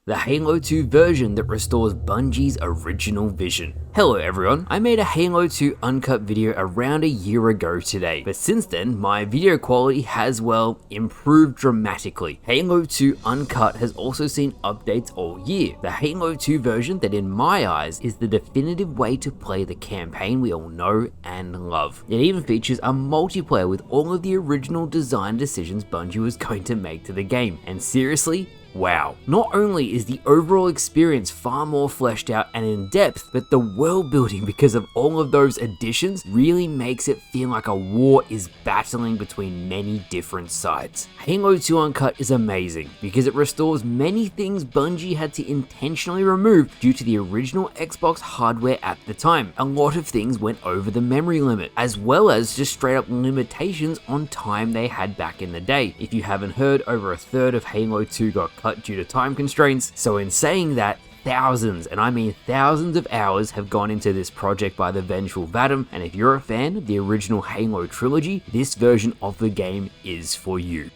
the Halo 2 version that restores Bungie's original vision. Hello everyone, I made a Halo 2 uncut video around a year ago today, but since then my video quality has, well, improved dramatically. Halo 2 uncut has also seen updates all year. The Halo 2 version that in my eyes is the definitive way to play the campaign we all know and love. It even features a multiplayer with all of the original design decisions Bungie was going to make to the game, and seriously, wow. Not only is the overall experience far more fleshed out and in depth, but the world building because of all of those additions really makes it feel like a war is battling between many different sides. Halo 2 Uncut is amazing because it restores many things Bungie had to intentionally remove due to the original Xbox hardware at the time. A lot of things went over the memory limit, as well as just straight up limitations on time they had back in the day. If you haven't heard, over a third of Halo 2 got cut due to time constraints, so in saying that, thousands, and I mean thousands of hours have gone into this project by the vengeful Vadim, and if you're a fan of the original Halo trilogy, this version of the game is for you.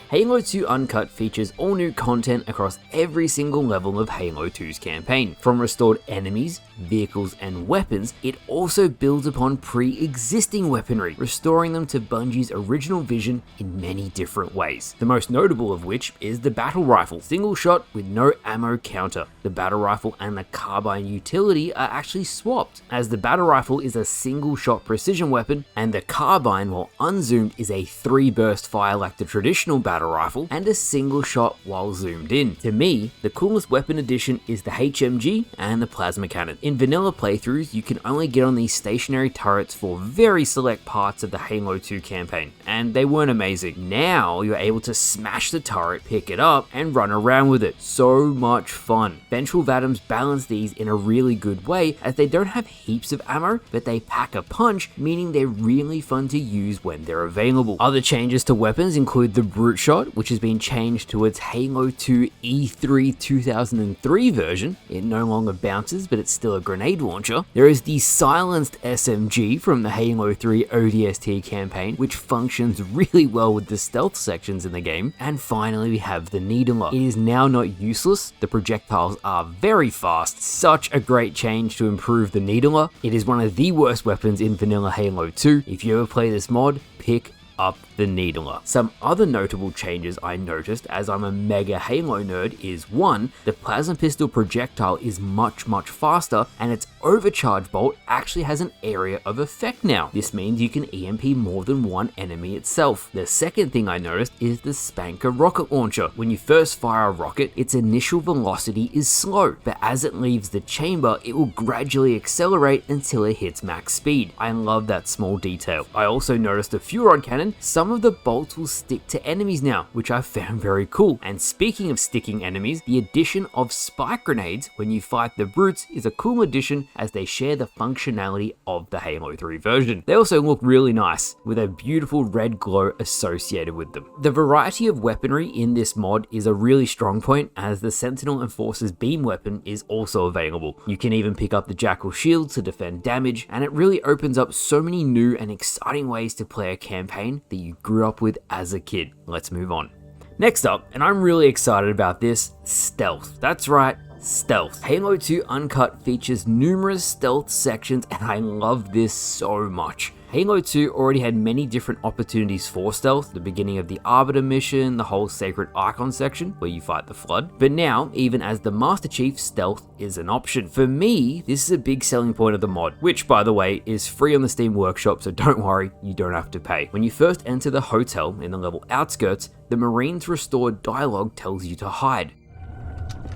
Halo 2 Uncut features all new content across every single level of Halo 2's campaign. From restored enemies, vehicles, and weapons, it also builds upon pre-existing weaponry, restoring them to Bungie's original vision in many different ways. The most notable of which is the battle rifle, single shot with no ammo counter. The battle rifle and the carbine utility are actually swapped, as the battle rifle is a single shot precision weapon, and the carbine, while unzoomed, is a 3-burst fire like the traditional battle rifle, and a single shot while zoomed in. To me, the coolest weapon addition is the HMG and the plasma cannon. In vanilla playthroughs, you can only get on these stationary turrets for very select parts of the Halo 2 campaign, and they weren't amazing. Now you're able to smash the turret, pick it up, and run around with it. So much fun. Vengeful Vadims balance these in a really good way, as they don't have heaps of ammo, but they pack a punch, meaning they're really fun to use when they're available. Other changes to weapons include the brute shot, which has been changed to its Halo 2 E3 2003 version. It no longer bounces, but it's still a grenade launcher. There is the silenced SMG from the Halo 3 ODST campaign, which functions really well with the stealth sections in the game. And finally, we have the Needler. It is now not useless. The projectiles are very fast. Such a great change to improve the Needler. It is one of the worst weapons in vanilla Halo 2. If you ever play this mod, pick up the Needler. Some other notable changes I noticed, as I'm a mega Halo nerd, is 1. The plasma pistol projectile is much faster, and its overcharge bolt actually has an area of effect now. This means you can EMP more than one enemy itself. The second thing I noticed is the Spanker rocket launcher. When you first fire a rocket, its initial velocity is slow, but as it leaves the chamber, it will gradually accelerate until it hits max speed. I love that small detail. I also noticed a Furon cannon. Some of the bolts will stick to enemies now, which I found very cool. And speaking of sticking enemies, the addition of spike grenades when you fight the brutes is a cool addition, as they share the functionality of the Halo 3 version. They also look really nice, with a beautiful red glow associated with them. The variety of weaponry in this mod is a really strong point, as the Sentinel Enforcer's beam weapon is also available. You can even pick up the Jackal shield to defend damage, and it really opens up so many new and exciting ways to play a campaign that you grew up with as a kid. Let's move on. Next up, and I'm really excited about this, stealth. That's right, stealth. Halo 2 Uncut features numerous stealth sections, and I love this so much. Halo 2 already had many different opportunities for stealth, the beginning of the Arbiter mission, the whole Sacred Icon section where you fight the Flood, but now, even as the Master Chief, stealth is an option. For me, this is a big selling point of the mod, which by the way is free on the Steam Workshop, so don't worry, you don't have to pay. When you first enter the hotel in the level outskirts, the Marines' restored dialogue tells you to hide.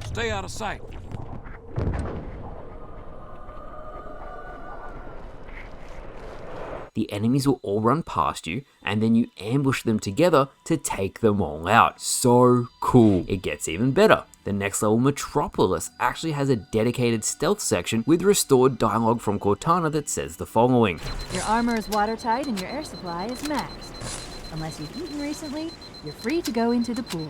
Stay out of sight. The enemies will all run past you, and then you ambush them together to take them all out. So cool. It gets even better. The next level, Metropolis, actually has a dedicated stealth section with restored dialogue from Cortana that says the following. Your armor is watertight and your air supply is maxed. Unless you've eaten recently, you're free to go into the pool.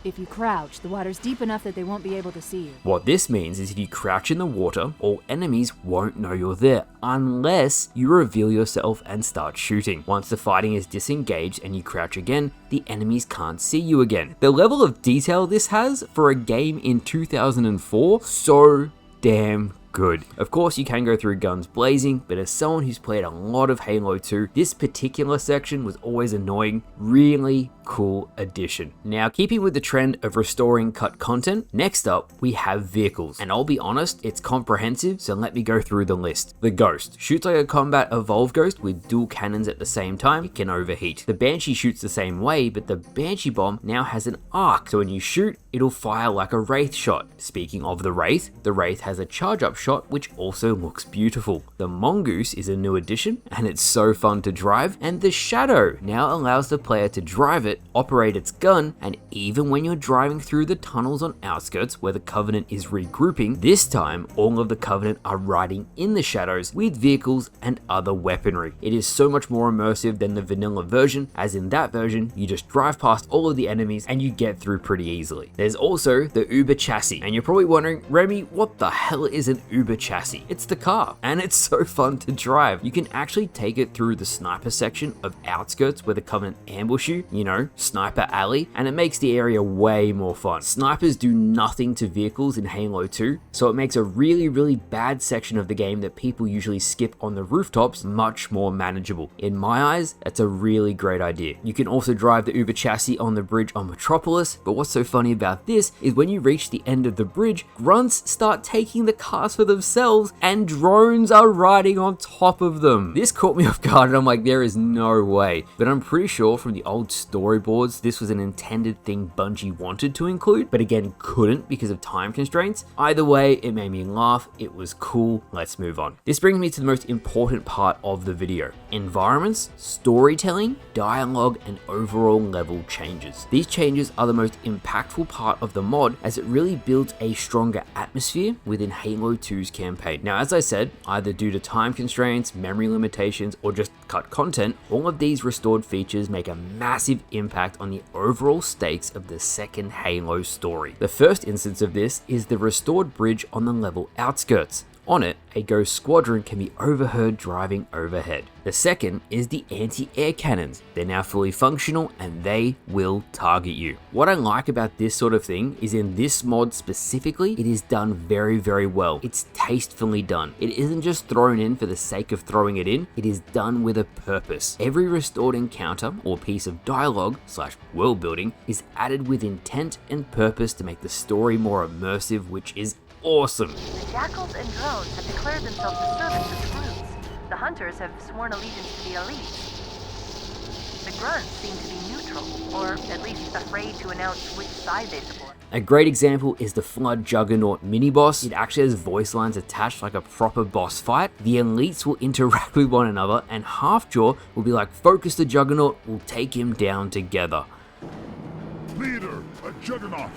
If you crouch, the water's deep enough that they won't be able to see you. What this means is if you crouch in the water, all enemies won't know you're there unless you reveal yourself and start shooting. Once the fighting is disengaged and you crouch again, the enemies can't see you again. The level of detail this has for a game in 2004, so damn good. Of course, you can go through guns blazing, but as someone who's played a lot of Halo 2, this particular section was always annoying. Really cool addition. Now, keeping with the trend of restoring cut content, next up we have vehicles, and I'll be honest, it's comprehensive, so let me go through the list. The Ghost shoots like a combat evolved Ghost with dual cannons at the same time. It can overheat. The Banshee shoots the same way, but the Banshee bomb now has an arc, so when you shoot, it'll fire like a Wraith shot. Speaking of the Wraith has a charge up shot which also looks beautiful. The Mongoose is a new addition, and it's so fun to drive, and the Shadow now allows the player to drive it, operate its gun, and even when you're driving through the tunnels on Outskirts where the Covenant is regrouping, this time all of the Covenant are riding in the Shadows with vehicles and other weaponry. It is so much more immersive than the vanilla version, as in that version you just drive past all of the enemies and you get through pretty easily. There's also the Uber chassis, and you're probably wondering, Remy, what the hell is an Uber chassis? It's the car, and it's so fun to drive. You can actually take it through the sniper section of Outskirts where the Covenant ambush you, you know, Sniper Alley, and it makes the area way more fun. Snipers do nothing to vehicles in Halo 2, so it makes a really bad section of the game that people usually skip on the rooftops much more manageable. In my eyes, that's a really great idea. You can also drive the Uber chassis on the bridge on Metropolis, but what's so funny about this is when you reach the end of the bridge, grunts start taking the cars for themselves and drones are riding on top of them. This caught me off guard and I'm like, there is no way. But I'm pretty sure from the old storyboards, this was an intended thing Bungie wanted to include, but again, couldn't because of time constraints. Either way, it made me laugh. It was cool. Let's move on. This brings me to the most important part of the video: environments, storytelling, dialogue, and overall level changes. These changes are the most impactful part of the mod as it really builds a stronger atmosphere within Halo 2's campaign. Now, as I said, either due to time constraints, memory limitations, or just cut content, all of these restored features make a massive impact on the overall stakes of the second Halo story. The first instance of this is the restored bridge on the level Outskirts. On it, a Ghost squadron can be overheard driving overhead. The second is the anti-air cannons. They're now fully functional and they will target you. What I like about this sort of thing is in this mod specifically, it is done very well. It's tastefully done. It isn't just thrown in for the sake of throwing it in, it is done with a purpose. Every restored encounter or piece of dialogue / world building is added with intent and purpose to make the story more immersive, which is awesome. The Jackals and drones have declared themselves the servants of the Brutes. The Hunters have sworn allegiance to the Elites. The Grunts seem to be neutral, or at least afraid to announce which side they support. A great example is the Flood Juggernaut mini-boss. It actually has voice lines attached like a proper boss fight. The Elites will interact with one another, and Halfjaw will be like, "Focus the Juggernaut, we'll take him down together." Leader, a Juggernaut!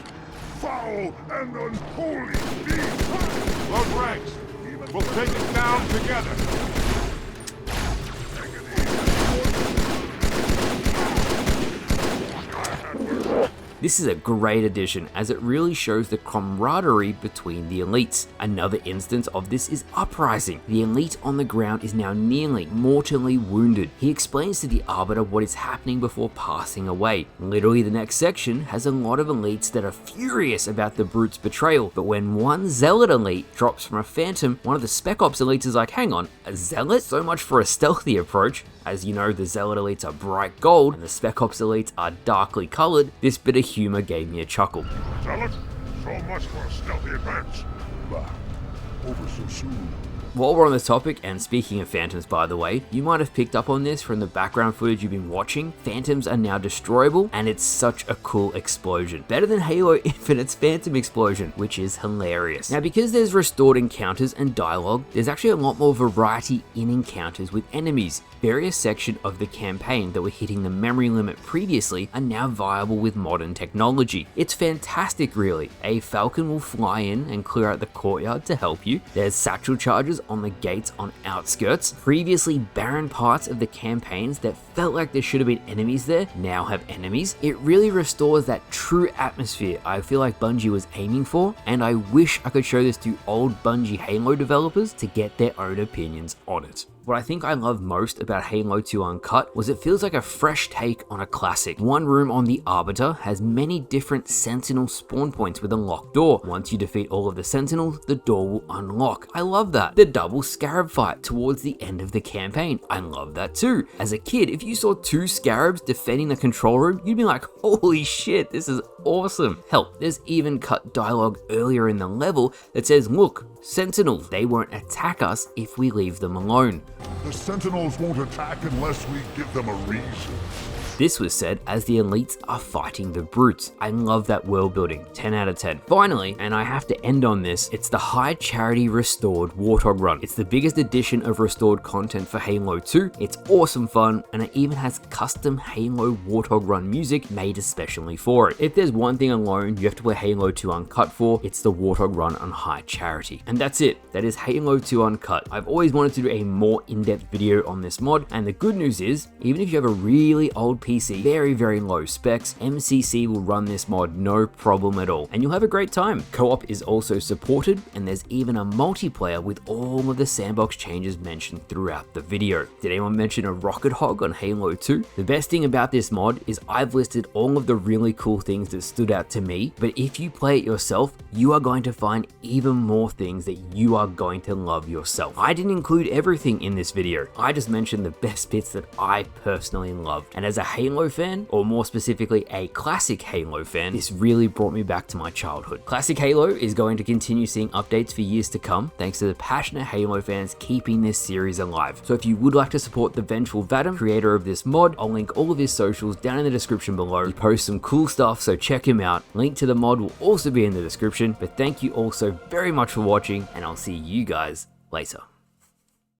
Foul and unholy beast! Load ranks. We'll take it down together. This is a great addition as it really shows the camaraderie between the elites. Another instance of this is Uprising. The elite on the ground is now nearly mortally wounded. He explains to the Arbiter what is happening before passing away. Literally the next section has a lot of elites that are furious about the Brute's betrayal, but when one Zealot elite drops from a Phantom, one of the Spec Ops elites is like, hang on, a Zealot? So much for a stealthy approach. As you know, the Zealot elites are bright gold and the Spec Ops elites are darkly colored. This bit of humor gave me a chuckle. Zealot, so much for a stealthy advance. Bah, over so soon. While we're on the topic, and speaking of Phantoms by the way, you might have picked up on this from the background footage you've been watching. Phantoms are now destroyable, and it's such a cool explosion. Better than Halo Infinite's Phantom explosion, which is hilarious. Now, because there's restored encounters and dialogue, there's actually a lot more variety in encounters with enemies. Various sections of the campaign that were hitting the memory limit previously are now viable with modern technology. It's fantastic, really. A Falcon will fly in and clear out the courtyard to help you. There's satchel charges structures on the gates on outskirts. Previously barren parts of the campaigns that felt like there should have been enemies there now have enemies. It really restores that true atmosphere I feel like Bungie was aiming for, and I wish I could show this to old Bungie Halo developers to get their own opinions on it. What I think I love most about Halo 2 Uncut was it feels like a fresh take on a classic. One room on the Arbiter has many different Sentinel spawn points with a locked door. Once you defeat all of the Sentinels, the door will unlock. I love that. The double Scarab fight towards the end of the campaign. I love that too. As a kid, if you saw 2 Scarabs defending the control room, you'd be like, holy shit, this is awesome. Hell, there's even cut dialogue earlier in the level that says, look, Sentinels, they won't attack us if we leave them alone. The Sentinels won't attack unless we give them a reason. This was said as the elites are fighting the brutes. I love that world building, 10 out of 10. Finally, and I have to end on this, it's the High Charity Restored Warthog Run. It's the biggest edition of restored content for Halo 2. It's awesome fun, and it even has custom Halo Warthog Run music made especially for it. If there's one thing alone you have to play Halo 2 Uncut for, it's the Warthog Run on High Charity. And that's it. That is Halo 2 Uncut. I've always wanted to do a more in-depth video on this mod, and the good news is, even if you have a really old PC, very low specs, MCC will run this mod no problem at all, and you'll have a great time. Co-op is also supported, and there's even a multiplayer with all of the sandbox changes mentioned throughout the video. Did anyone mention a rocket hog on Halo 2? The best thing about this mod is I've listed all of the really cool things that stood out to me, but if you play it yourself, you are going to find even more things that you are going to love yourself. I didn't include everything in this video. I just mentioned the best bits that I personally loved, and as a Halo fan, or more specifically a classic Halo fan, this really brought me back to my childhood. Classic Halo is going to continue seeing updates for years to come, thanks to the passionate Halo fans keeping this series alive. So if you would like to support the vengeful Vadim, creator of this mod, I'll link all of his socials down in the description below. He posts some cool stuff, so check him out. Link to the mod will also be in the description, but thank you all so very much for watching, and I'll see you guys later.